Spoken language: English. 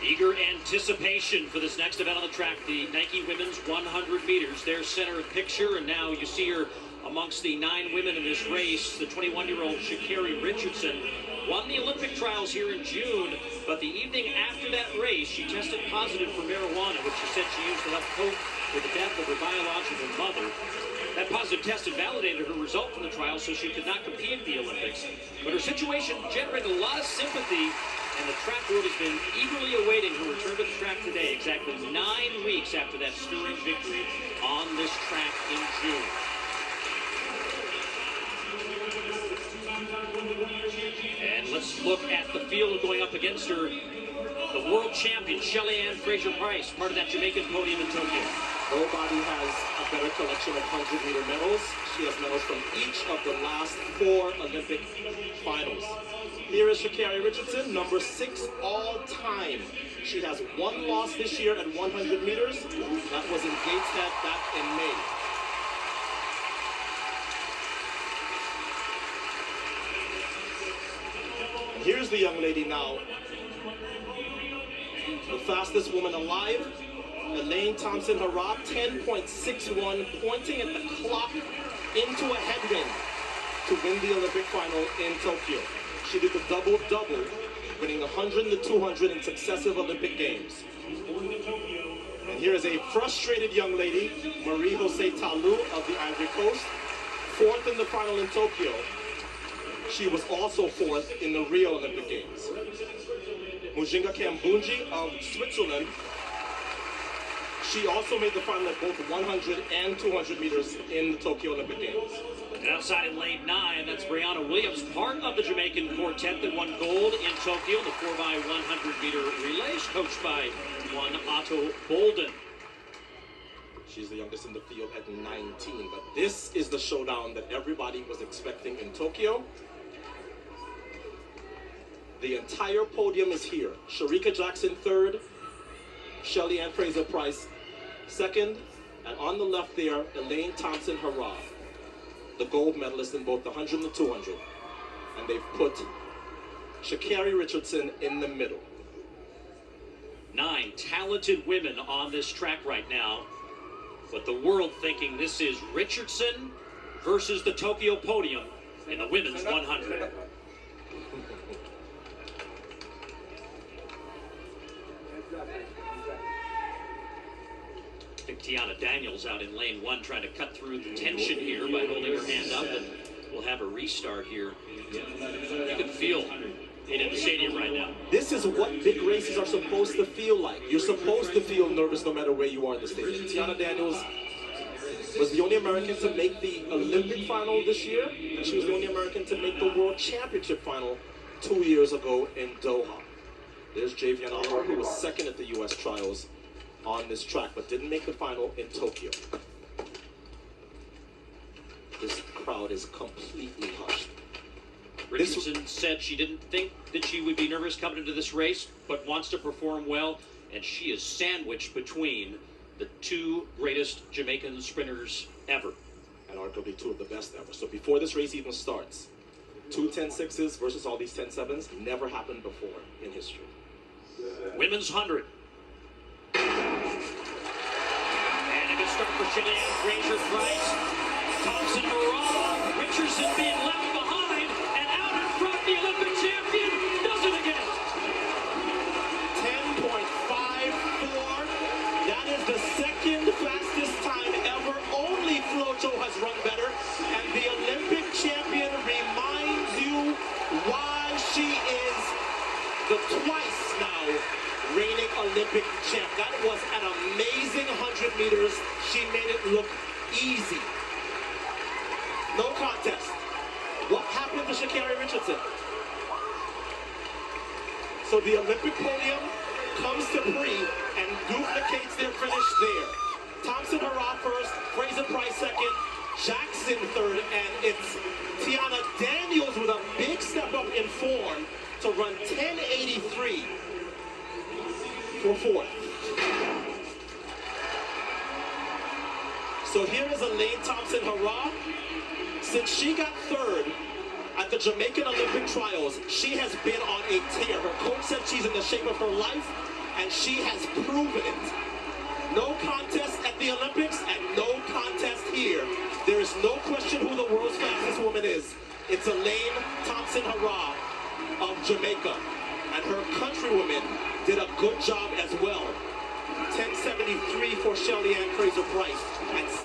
Eager anticipation for this next event on the track, the Nike women's 100 meters. Their center of picture, and now you see her amongst the 9 women in this race. The 21-year-old Sha'Carri Richardson won the Olympic trials here in June, but the evening after that race, she tested positive for marijuana, which she said she used to help cope with the death of her biological mother. That positive test invalidated her result from the trials, so she could not compete at the Olympics. But her situation generated a lot of sympathy, and the track world has been eagerly awaiting her return to the track today, exactly 9 weeks after that stirring victory on this track in June. And let's look at the field going up against her. The world champion, Shelly-Ann Fraser-Pryce, part of that Jamaican podium in Tokyo. Nobody has a better collection of 100-meter medals. She has medals from each of the last 4 Olympic finals. Here is Sha'Carri Richardson, number 6 all time. She has 1 loss this year at 100 meters. That was in Gateshead back in May. And here's the young lady now. The fastest woman alive, Elaine Thompson, 10.61, pointing at the clock into a headwind to win the Olympic final in Tokyo. She did the double-double, winning 100 and the 200 in successive Olympic Games. And here is a frustrated young lady, Marie-José Talu of the Ivory Coast, 4th in the final in Tokyo. She was also 4th in the Rio Olympic Games. Mujinga Kambunji of Switzerland, she also made the final at both 100 and 200 meters in the Tokyo Olympic Games. And outside in lane 9, that's Brianna Williams, part of the Jamaican quartet that won gold in Tokyo, the 4x100-meter relays, coached by one Otto Bolden. She's the youngest in the field at 19, but this is the showdown that everybody was expecting in Tokyo. The entire podium is here. Shericka Jackson 3rd, Shelly-Ann Fraser-Pryce 2nd, and on the left there, Elaine Thompson, the gold medalist in both the 100 and the 200. And they've put Sha'Carri Richardson in the middle. 9 talented women on this track right now, but the world thinking this is Richardson versus the Tokyo podium in the women's 100. I think Tiana Daniels out in lane 1 trying to cut through the tension here by holding her hand up, and we'll have a restart here. You can feel it in the stadium right now. This is what big races are supposed to feel like. You're supposed to feel nervous no matter where you are in the stadium. Tiana Daniels was the only American to make the Olympic final this year, and she was the only American to make the World Championship final 2 years ago in Doha. There's Javian Almer, who was 2nd at the U.S. trials on this track, but didn't make the final in Tokyo. This crowd is completely hushed. Richardson said she didn't think that she would be nervous coming into this race, but wants to perform well, and she is sandwiched between the 2 greatest Jamaican sprinters ever. And arguably 2 of the best ever. So before this race even starts, 2 10.6s versus all these 10.7s never happened before in history. Women's 100. And a good start for Shelly-Ann Fraser-Pryce. Thompson, Richardson being left behind, and out in front, the Olympic champion does it again. 10.54. That is the 2nd fastest time ever. Only Flojo has run better. And the Olympic champion reminds you why she is the twice now reigning Olympic champ. That was an amazing 100 meters. She made it look easy. No contest. What happened to Sha'Carri Richardson? So the Olympic podium comes to Bree and duplicates their finish there. Thompson first, Fraser-Pryce 2nd, Jackson 3rd, and it's Tiana Daniels with a big step up in form to run 10.83 for 4th. So here is Elaine Thompson. Since she got 3rd At the Jamaican Olympic trials, she has been on a tear. Her coach said she's in the shape of her life, and she has proven it. No contest at the Olympics and no contest here. There is no question who the world's fastest woman is. It's Elaine Thompson of Jamaica. And her countrywoman did a good job as well. 10:73 for Shelly Ann Fraser Price.